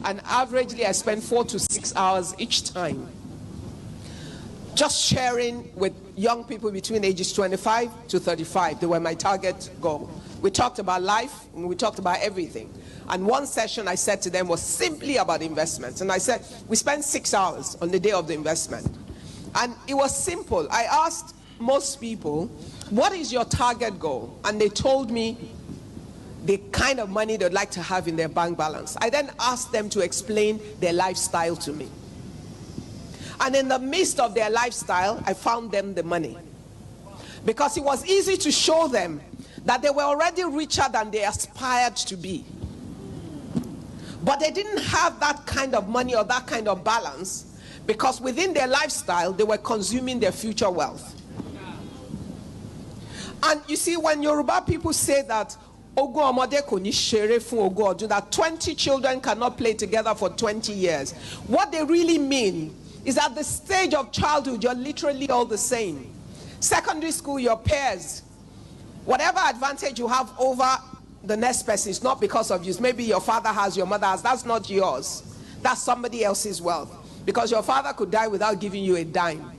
and averagely I spend 4 to 6 hours each time just sharing with young people between ages 25 to 35. They were my target goal. We talked about life and we talked about everything. And one session I said to them was simply about investments. And I said, we spent 6 hours on the day of the investment. And it was simple. I asked most people, what is your target goal? And they told me the kind of money they'd like to have in their bank balance. I then asked them to explain their lifestyle to me. And in the midst of their lifestyle, I found them the money. Because it was easy to show them that they were already richer than they aspired to be. But they didn't have that kind of money or that kind of balance because within their lifestyle, they were consuming their future wealth. And you see, when Yoruba people say that that 20 children cannot play together for 20 years, what they really mean is at the stage of childhood, you're literally all the same. Secondary school, your peers, whatever advantage you have over the next person is not because of you. Maybe your father has, your mother has. That's not yours. That's somebody else's wealth. Because your father could die without giving you a dime.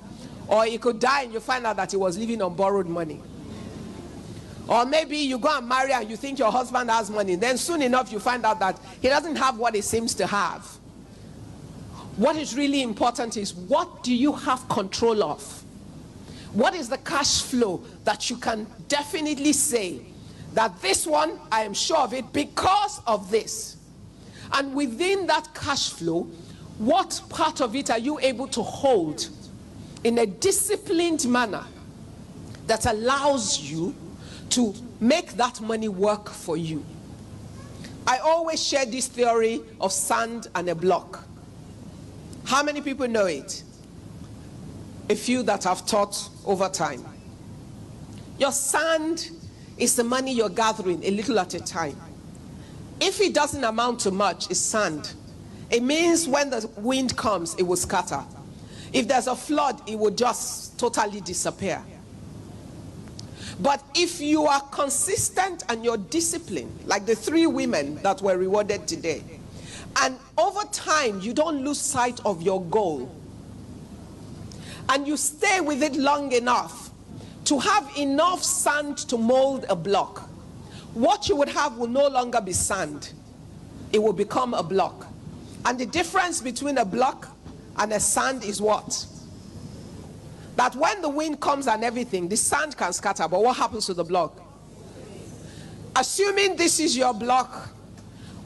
Or he could die and you find out that he was living on borrowed money. Or maybe you go and marry and you think your husband has money. Then soon enough you find out that he doesn't have what he seems to have. What is really important is, what do you have control of? What is the cash flow that you can definitely say that this one, I am sure of it because of this? And within that cash flow, what part of it are you able to hold in a disciplined manner that allows you to make that money work for you? I always share this theory of sand and a block. How many people know it? A few that have taught over time. Your sand is the money you're gathering a little at a time. If it doesn't amount to much, it's sand. It means when the wind comes, it will scatter. If there's a flood, it will just totally disappear. But if you are consistent and you're disciplined, like the 3 women that were rewarded today, and over time, you don't lose sight of your goal, and you stay with it long enough to have enough sand to mold a block, what you would have will no longer be sand. It will become a block. And the difference between a block and a sand is what? That when the wind comes and everything, the sand can scatter, but what happens to the block? Assuming this is your block,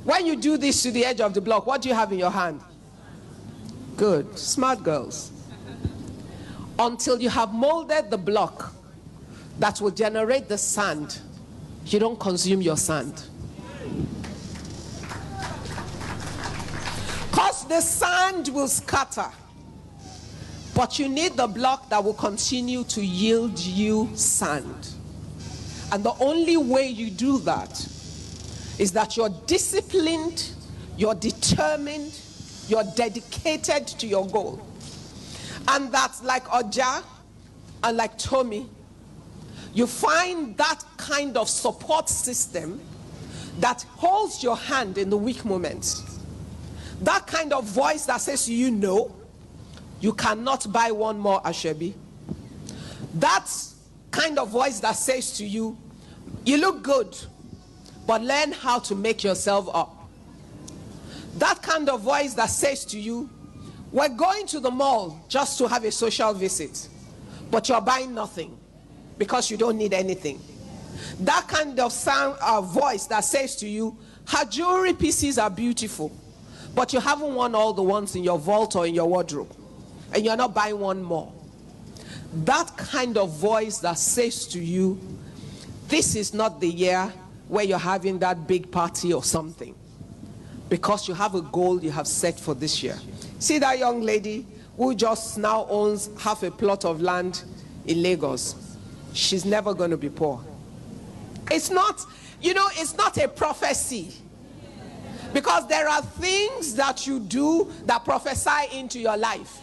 when you do this to the edge of the block, what do you have in your hand? Good, smart girls. Until you have molded the block that will generate the sand, you don't consume your sand. Because the sand will scatter. But you need the block that will continue to yield you sand. And the only way you do that is that you're disciplined, you're determined, you're dedicated to your goal. And that's like Oja and like Tommy, you find that kind of support system that holds your hand in the weak moments. That kind of voice that says to you, no, you cannot buy one more Ashebi. That kind of voice that says to you, you look good, but learn how to make yourself up. That kind of voice that says to you, we're going to the mall just to have a social visit, but you're buying nothing because you don't need anything. That kind of voice that says to you, her jewelry pieces are beautiful, but you haven't worn all the ones in your vault or in your wardrobe, and you're not buying one more. That kind of voice that says to you, this is not the year where you're having that big party or something, because you have a goal you have set for this year. See that young lady who just now owns half a plot of land in Lagos? She's never going to be poor. It's not, you know, it's not a prophecy. Because there are things that you do that prophesy into your life.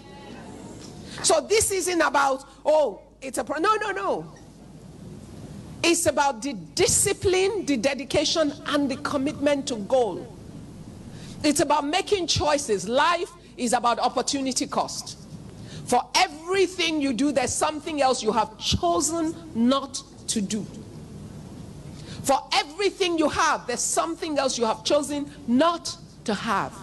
So this isn't about, oh, it's a, no. It's about the discipline, the dedication, and the commitment to goal. It's about making choices. Life is about opportunity cost. For everything you do, there's something else you have chosen not to do. For everything you have, there's something else you have chosen not to have.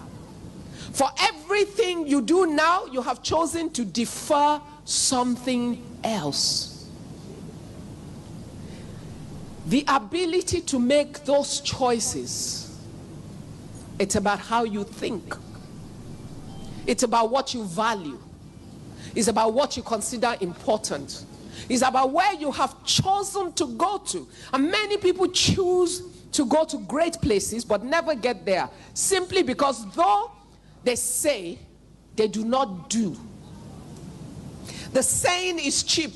For everything you do now, you have chosen to defer something else. The ability to make those choices, it's about how you think. It's about what you value. It's about what you consider important. It's about where you have chosen to go to. And many people choose to go to great places but never get there, simply because though they say, they do not do. The saying is cheap,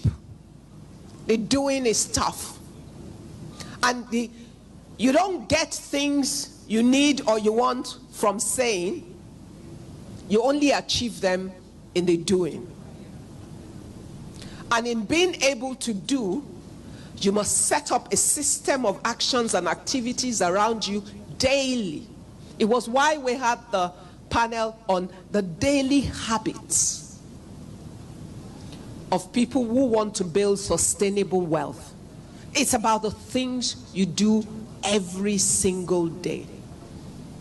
the doing is tough. And you don't get things you need or you want from saying, you only achieve them in the doing. And in being able to do, you must set up a system of actions and activities around you daily. It was why we had the panel on the daily habits of people who want to build sustainable wealth. It's about the things you do every single day.